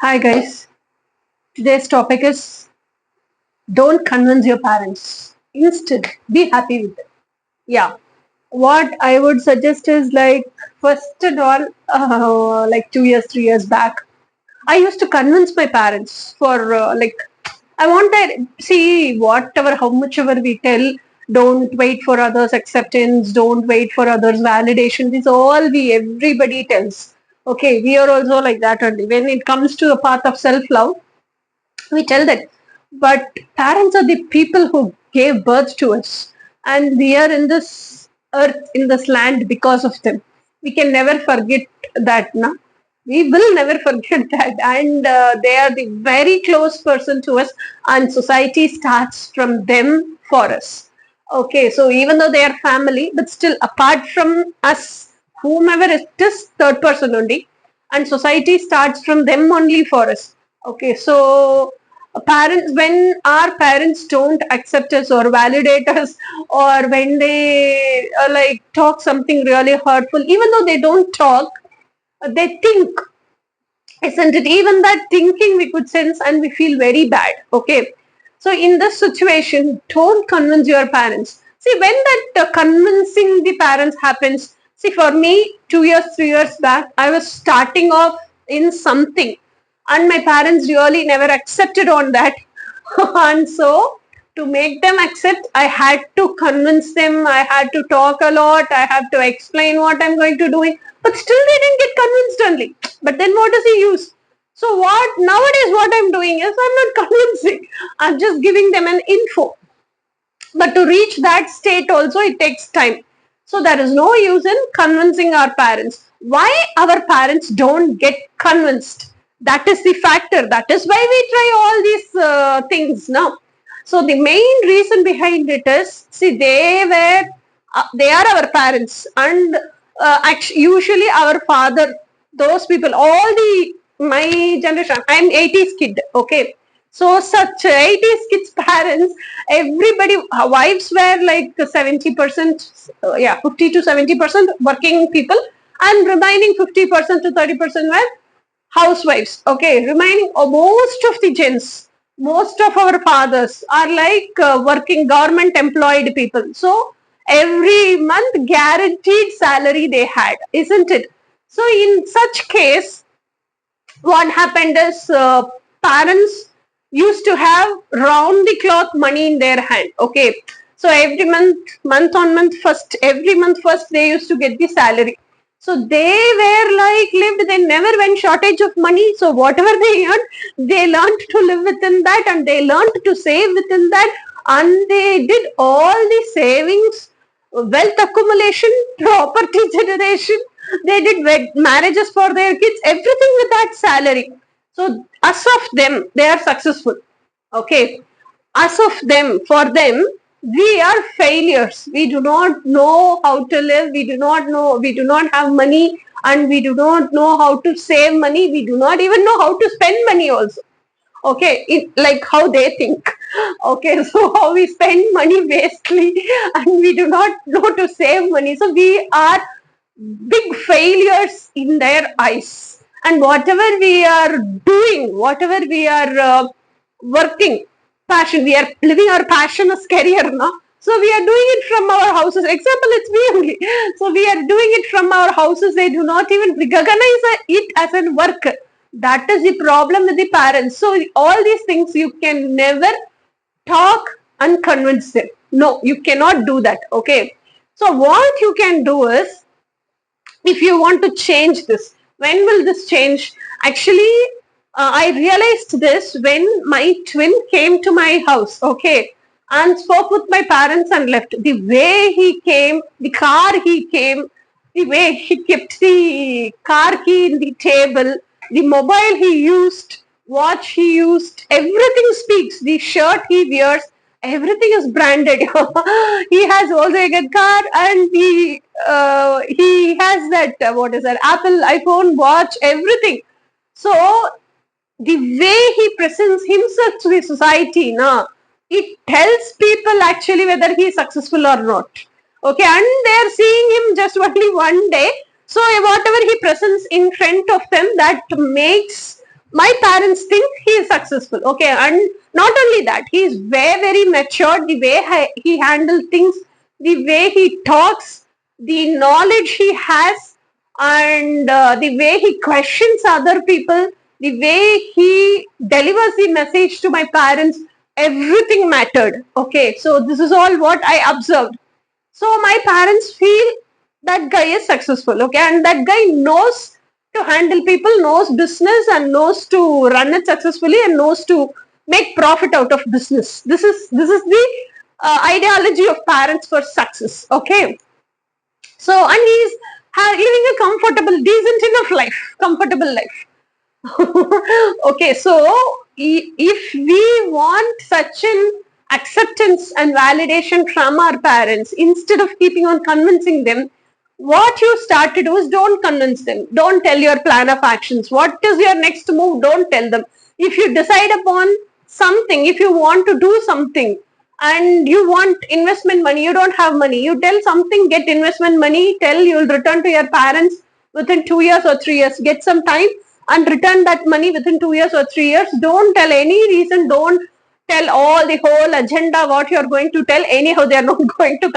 Hi guys, today's topic is don't convince your parents. Instead, be happy with it. Yeah, what I would suggest is like, first and all, like 2 years, 3 years back, I used to convince my parents for I wanted, see, whatever, how much ever we tell, don't wait for others' acceptance, don't wait for others' validation. This all everybody tells. Okay, we are also like that only. When it comes to a path of self love, we tell that, but parents are the people who gave birth to us, and we are in this earth, in this land, because of them. We can never forget that, na? We will never forget that, and they are the very close person to us, and society starts from them for us. Okay, so even though they are family, but still apart from us, whomever it is, third person only, and society starts from them only for us. Okay, so parents, when our parents don't accept us or validate us, or when they like talk something really hurtful, even though they don't talk, they think, isn't it? Even that thinking we could sense, and we feel very bad. Okay, so in this situation, don't convince your parents. See, when that convincing the parents happens, see, for me, 2 years, 3 years back, I was starting off in something, and my parents really never accepted on that. And so, to make them accept, I had to convince them, I had to talk a lot, I have to explain what I'm going to do, but still they didn't get convinced only. But then what does he use? So what nowadays what I'm doing is, I'm not convincing, I'm just giving them an info. But to reach that state also, it takes time. So there is no use in convincing our parents. Why our parents don't get convinced? That is the factor. That is why we try all these things now. So the main reason behind it is, see, they are our parents, and actually, usually our father, those people, all the my generation. I'm 80s kid. Okay, so such 80s kids parents, everybody, wives were like 70%, yeah, 50 to 70% working people, and remaining 50% to 30% were housewives. Okay, remaining most of the gents, most of our fathers are like working government employed people. So every month guaranteed salary they had, isn't it? So in such case, what happened is, parents used to have round the clock money in their hand. Okay, so every month on month first, every month first, they used to get the salary. So they were like lived, they never went shortage of money. So whatever they earned, they learned to live within that, and they learned to save within that, and they did all the savings, wealth accumulation, property generation. They did marriages for their kids, everything with that salary. So us of them, they are successful. Okay, us of them, for them, we are failures. We do not know how to live. We do not know. We do not have money, and we do not know how to save money. We do not even know how to spend money also. Okay, like how they think. Okay, so how we spend money wastely, and we do not know to save money. So we are big failures in their eyes, and whatever we are doing, whatever we are working, passion, we are living our passion as career now. So we are doing it from our houses. Example, it's me only. So we are doing it from our houses. They do not even recognize it as a work. That is the problem with the parents. So all these things you can never talk and convince them. No, you cannot do that. Okay. So what you can do is, if you want to change this, when will this change? Actually, I realized this when my twin came to my house. Okay, and spoke with my parents and left. The way he came, the car he came, the way he kept the car key in the table, the mobile he used, watch he used, everything speaks. The shirt he wears, everything is branded. He has also a good car, and he has that, what is that, Apple, iPhone, watch, everything. So the way he presents himself to the society, na, it tells people actually whether he is successful or not. Okay, and they are seeing him just only one day. So whatever he presents in front of them, that makes my parents think he is successful. Okay, and not only that, he is very mature. The way he handles things, the way he talks, the knowledge he has, and the way he questions other people, the way he delivers the message to my parents, everything mattered. Okay, so this is all what I observed. So my parents feel that guy is successful, okay, and that guy knows to handle people, knows business, and knows to run it successfully, and knows to make profit out of business. This is the ideology of parents for success, okay. So, and he's living a comfortable, decent enough life, comfortable life. Okay, so if we want such an acceptance and validation from our parents, instead of keeping on convincing them, what you start to do is don't convince them. Don't tell your plan of actions. What is your next move? Don't tell them. If you decide upon something, if you want to do something and you want investment money, you don't have money, you tell something, get investment money, tell you'll return to your parents within 2 years or 3 years, get some time and return that money within 2 years or 3 years. Don't tell any reason, don't tell all the whole agenda what you're going to tell. Anyhow, they are not going to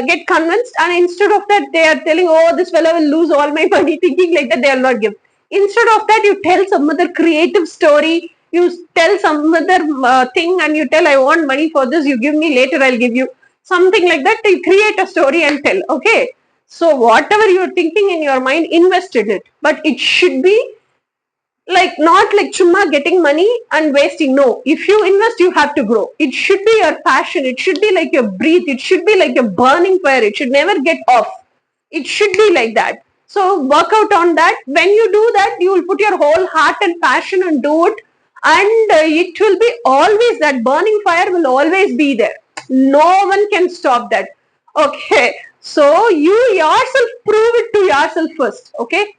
get convinced, and instead of that, they are telling, oh, this fellow will lose all my money, thinking like that, they will not give. Instead of that, you tell some other creative story, you tell some other thing, and you tell, I want money for this, you give me later, I'll give you. Something like that, you create a story and tell, okay. So whatever you're thinking in your mind, invest in it. But it should be like not like chumma getting money and wasting. No, if you invest, you have to grow. It should be your passion. It should be like your breath. It should be like a burning fire. It should never get off. It should be like that. So work out on that. When you do that, you will put your whole heart and passion and do it, and it will be always, that burning fire will always be there. No one can stop that. Okay. So you yourself prove it to yourself first. Okay.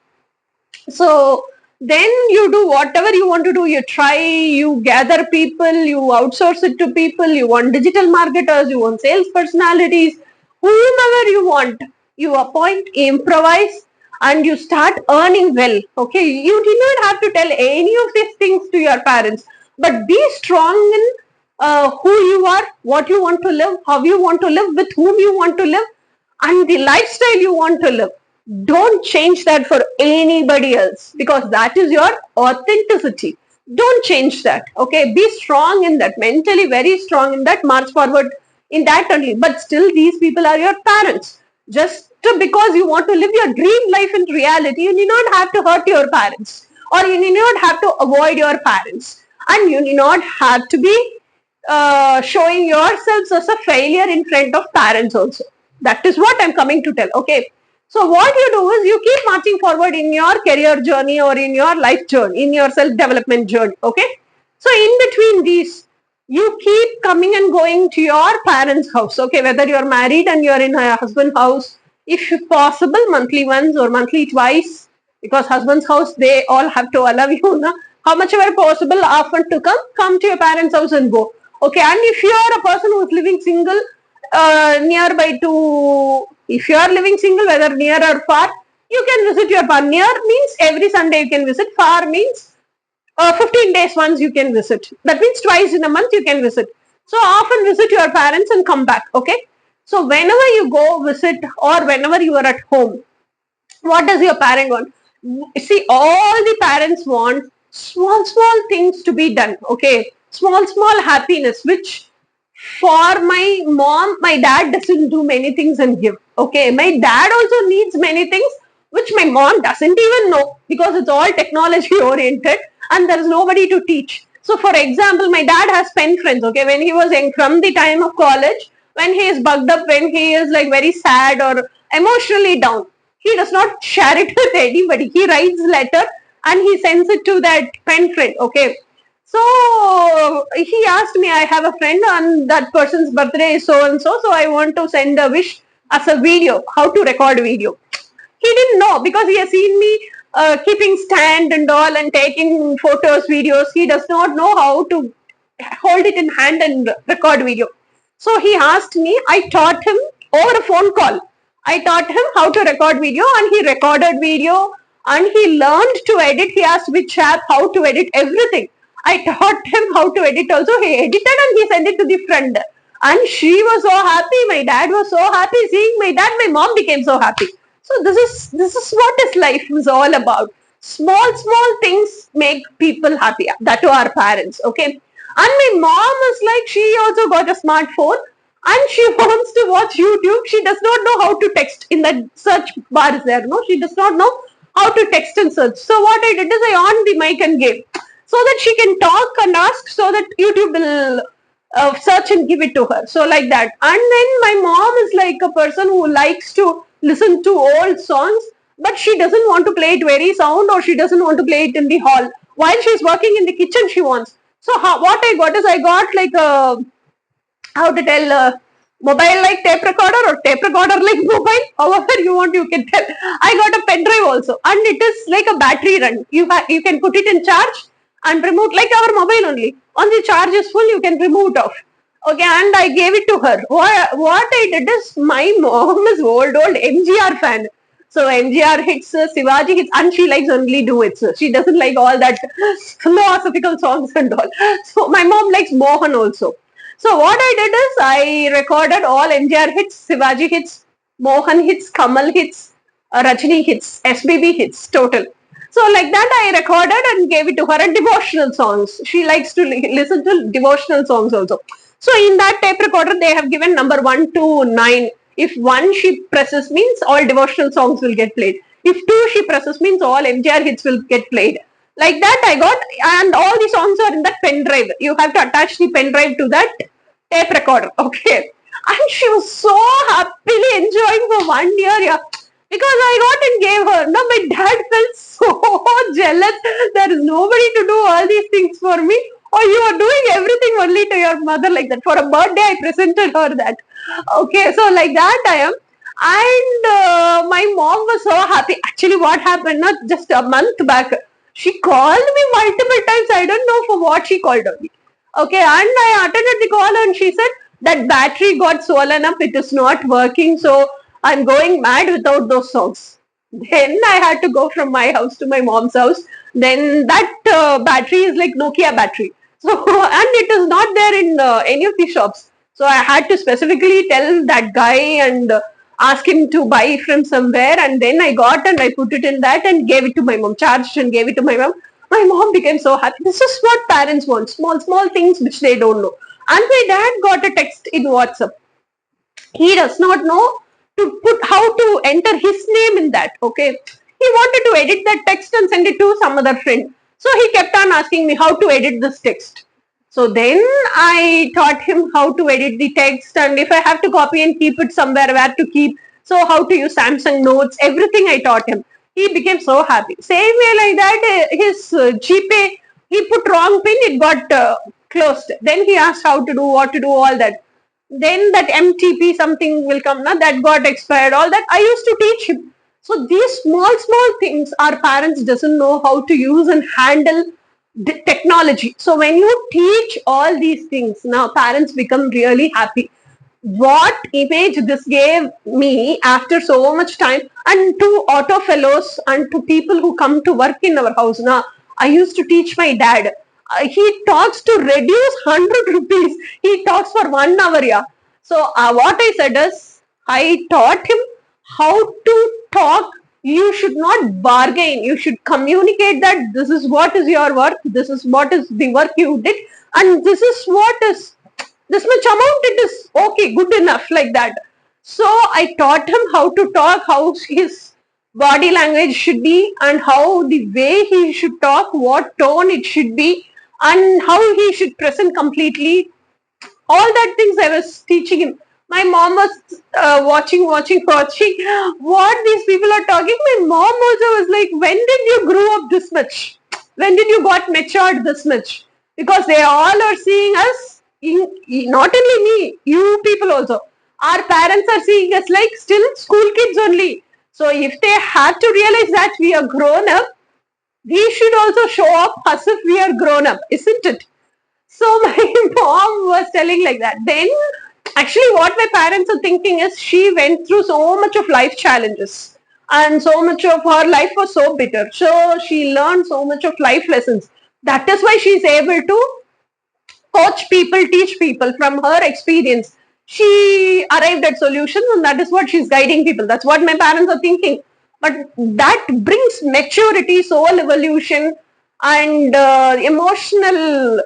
So then you do whatever you want to do. You try, you gather people, you outsource it to people, you want digital marketers, you want sales personalities, whomever you want, you appoint, improvise, and you start earning well. Okay, you do not have to tell any of these things to your parents, but be strong in who you are, what you want to live, how you want to live, with whom you want to live, and the lifestyle you want to live. Don't change that for anybody else, because that is your authenticity. Don't change that. Okay, be strong in that, mentally very strong in that, march forward in that only. But still, these people are your parents. Just because you want to live your dream life in reality, you need not have to hurt your parents, or you need not have to avoid your parents, and you need not have to be showing yourselves as a failure in front of parents also. That is what I'm coming to tell. Okay. So what you do is you keep marching forward in your career journey or in your life journey, in your self-development journey. Okay. So in between these, you keep coming and going to your parents' house. Okay. Whether you're married and you're in a husband's house, if possible, monthly once or monthly twice, because husband's house, they all have to allow you, na? How much ever possible, often to come to your parents' house and go. Okay. And if you are a person who is living single, nearby to, if you are living single, whether near or far, you can visit your parents. Near means every Sunday you can visit. Far means 15 days once you can visit. That means twice in a month you can visit. So often visit your parents and come back. Okay. So whenever you go visit or whenever you are at home, what does your parent want? See, all the parents want small things to be done. Okay. Small happiness, which for my mom, my dad doesn't do many things and give. Okay, my dad also needs many things which my mom doesn't even know, because it's all technology oriented and there's nobody to teach. So, for example, my dad has pen friends. Okay, when he was in, from the time of college, when he is bugged up, when he is like very sad or emotionally down, he does not share it with anybody. He writes letter and he sends it to that pen friend. Okay, so he asked me, I have a friend and that person's birthday is so and so, so I want to send a wish as a video, how to record video. He didn't know, because he has seen me keeping stand and all and taking photos, videos. He does not know how to hold it in hand and record video. So he asked me, I taught him over a phone call. I taught him how to record video and he recorded video and he learned to edit. He asked which app, how to edit, everything. I taught him how to edit also. He edited and he sent it to the friend. And she was so happy. My dad was so happy seeing my dad. My mom became so happy. So this is what is life is all about. Small things make people happy. That to our parents. Okay. And my mom is like, she also got a smartphone and she wants to watch YouTube. She does not know how to text in that search bar is there. No, she does not know how to text and search. So what I did is I on the mic and gave so that she can talk and ask so that YouTube will search and give it to her. So like that. And then my mom is like a person who likes to listen to old songs, but she doesn't want to play it very sound or she doesn't want to play it in the hall. While she's working in the kitchen, she wants. So what I got is I got like a how to tell mobile like tape recorder or tape recorder like mobile, however you want you can tell. I got a pen drive also and it is like a battery run. You can put it in charge and remove like our mobile only. On the charge is full, you can remove it off. Okay, and I gave it to her. What I did is my mom is old MGR fan. So MGR hits, Shivaji hits, and she likes only duets. She doesn't like all that philosophical songs and all. So my mom likes Mohan also. So what I did is I recorded all MGR hits, Shivaji hits, Mohan hits, Kamal hits, Rajini hits, SBB hits, total. So like that I recorded and gave it to her, and devotional songs. She likes to listen to devotional songs also. So in that tape recorder, they have given number 1 to 9. If 1 she presses means all devotional songs will get played. If 2 she presses means all MGR hits will get played. Like that I got, and all the songs are in that pen drive. You have to attach the pen drive to that tape recorder. Okay. And she was so happily enjoying for 1 year. Yeah. Because I got and gave her. Now my dad felt so jealous. There is nobody to do all these things for me. Or you are doing everything only to your mother like that. For a birthday, I presented her that. Okay, so like that I am. And my mom was so happy. Actually, what happened, not just a month back, she called me multiple times. I don't know for what she called me. Okay, and I attended the call and she said that battery got swollen up. It is not working. So I'm going mad without those songs. Then I had to go from my house to my mom's house. Then that battery is like Nokia battery. So, and it is not there in any of the shops. So I had to specifically tell that guy and ask him to buy from somewhere. And then I got and I put it in that and gave it to my mom, charged and gave it to my mom. My mom became so happy. This is what parents want. Small things which they don't know. And my dad got a text in WhatsApp. He does not know to put how to enter his name in that. Okay. He wanted to edit that text and send it to some other friend. So he kept on asking me how to edit this text. So then I taught him how to edit the text, and if I have to copy and keep it somewhere, where to keep. So how to use Samsung Notes, everything I taught him. He became so happy. Same way like that, his GPay, he put wrong pin, it got closed. Then he asked how to do, what to do, all that. Then that MTP something will come now, that got expired, all that I used to teach him. So these small things our parents doesn't know how to use and handle technology. So when you teach all these things, now parents become really happy. What image this gave me after so much time, and to auto fellows and to people who come to work in our house. Now I used to teach my dad. He talks to reduce 100 rupees. He talks for 1 hour. Yeah. So what I said is, I taught him how to talk. You should not bargain. You should communicate that this is what is your work. This is what is the work you did, and this is what is this much amount. It is okay, good enough, like that. So I taught him how to talk, how his body language should be, and how the way he should talk, what tone it should be, and how he should present completely. All that things I was teaching him. My mom was watching what these people are talking. My mom also was like, when did you grow up this much? When did you got matured this much? Because they all are seeing us, not only me, you people also. Our parents are seeing us like still school kids only. So if they have to realize that we are grown up, we should also show up as if we are grown up, isn't it? So my mom was telling like that. Then actually what my parents are thinking is she went through so much of life challenges. and so much of her life was so bitter. So she learned so much of life lessons. That is why she is able to coach people, teach people from her experience. She arrived at solutions, and that is what she's guiding people. That's what my parents are thinking. But that brings maturity, soul evolution, and emotional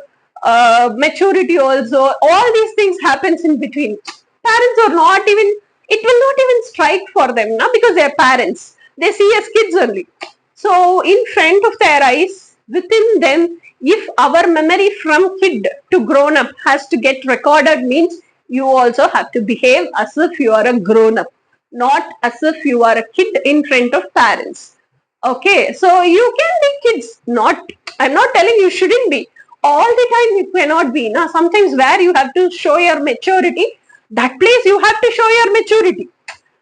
maturity also. All these things happens in between. Parents are not even, it will not even strike for them now because they are parents. They see as kids only. So in front of their eyes, within them, if our memory from kid to grown up has to get recorded, means you also have to behave as if you are a grown up, not as if you are a kid in front of parents. Okay, so you can be kids. Not, I'm not telling you shouldn't be. All the time you cannot be. Now, sometimes where you have to show your maturity, that place you have to show your maturity.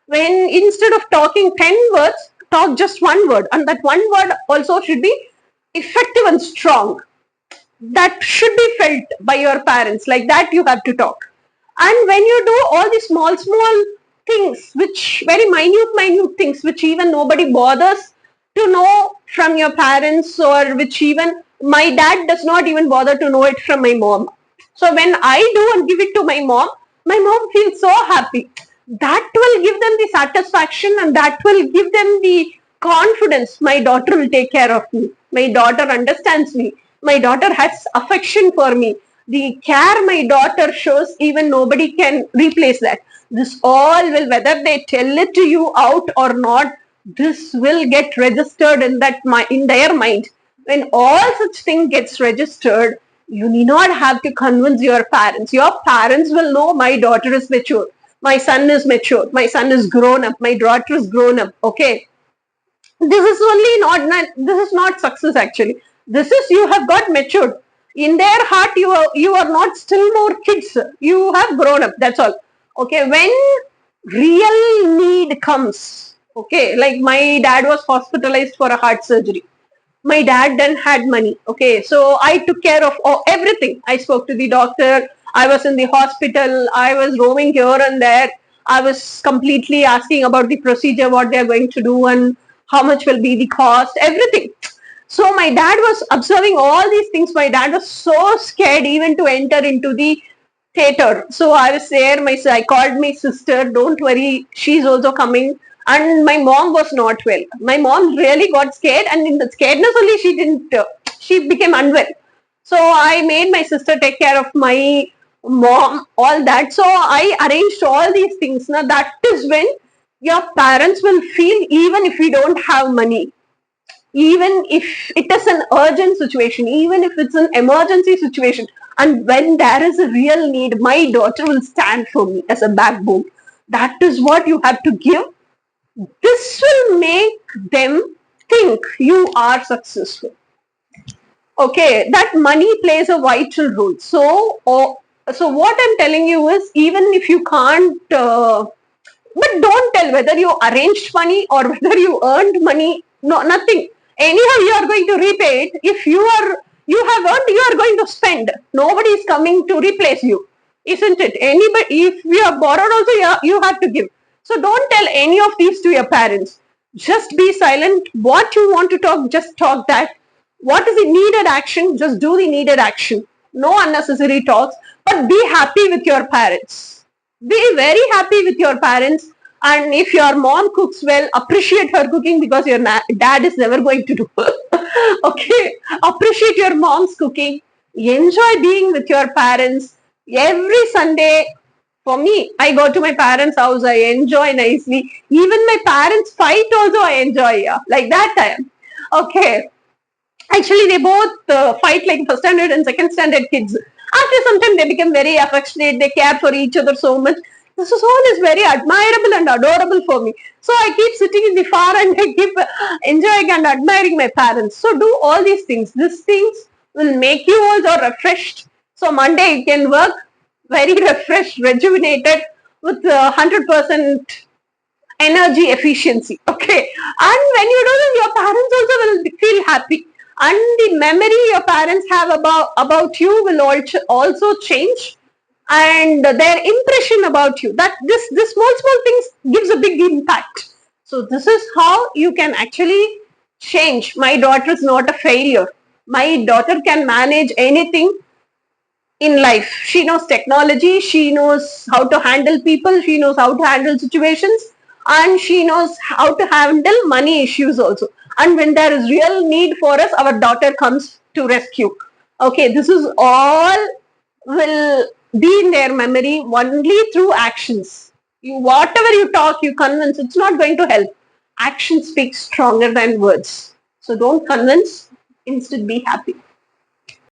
When instead of talking 10 words, talk just one word, and that one word also should be effective and strong. That should be felt by your parents. Like that, you have to talk. And when you do all these small things, which very minute things, which even nobody bothers to know from your parents, or which even my dad does not even bother to know it from my mom. So when I do and give it to my mom feels so happy. That will give them the satisfaction, and that will give them the confidence. My daughter will take care of me. My daughter understands me. My daughter has affection for me. The care my daughter shows, even nobody can replace that. This all will, whether they tell it to you out or not, this will get registered in that in their mind. When all such thing gets registered, you need not have to convince your parents. Your parents will know my daughter is mature, my son is mature, my son is grown up, my daughter is grown up. Okay, this is only not this is not success actually. This is, you have got matured. In their heart, you are not still more kids. You have grown up. That's all. Okay, when real need comes, okay, like my dad was hospitalized for a heart surgery. My dad then had money. Okay, so I took care of everything. I spoke to the doctor. I was in the hospital. I was roaming here and there. I was completely asking about the procedure, what they are going to do, and how much will be the cost, everything. So my dad was observing all these things. My dad was so scared even to enter into the theater. So I was there. I called my sister. Don't worry, she's also coming. And my mom was not well. My mom really got scared, and in the scaredness only she didn't. She became unwell. So I made my sister take care of my mom, all that. So I arranged all these things. Now that is when your parents will feel, even if we don't have money, even if it is an urgent situation, even if it's an emergency situation, and when there is a real need, my daughter will stand for me as a backbone. That is what you have to give. This will make them think you are successful. Okay, that money plays a vital role. So what I'm telling you is, even if you can't, but don't tell whether you arranged money or whether you earned money. No, nothing. Anyhow, you are going to repay it. If you have earned, you are going to spend. Nobody is coming to replace you, isn't it? Anybody, if you have borrowed also, you have to give. So don't tell any of these to your parents. Just be silent. What you want to talk, just talk that. What is the needed action? Just do the needed action. No unnecessary talks, but be happy with your parents. Be very happy with your parents. And if your mom cooks well, appreciate her cooking, because your dad is never going to do. Okay, appreciate your mom's cooking. Enjoy being with your parents. Every Sunday, for me, I go to my parents' house. I enjoy nicely. Even my parents fight also, I enjoy. Yeah, like that time. Okay. Actually, they both fight like first standard and second standard kids. After some time, they become very affectionate. They care for each other so much. This is all is very admirable and adorable for me. So I keep sitting in the far and I keep enjoying and admiring my parents. So do all these things. These things will make you also refreshed. So Monday you can work very refreshed, rejuvenated, with 100% energy efficiency. Okay, and when you do this, your parents also will feel happy, and the memory your parents have about you will also change, and their impression about you, that this small things gives a big impact. So this is how you can actually change. My daughter is not a failure. My daughter can manage anything in life. She knows technology, she knows how to handle people, she knows how to handle situations, and she knows how to handle money issues also. And when there is real need for us, our daughter comes to rescue. Okay, this is all will be in their memory only through actions. Whatever you talk, you convince, it's not going to help. Action speaks stronger than words. So don't convince, instead be happy.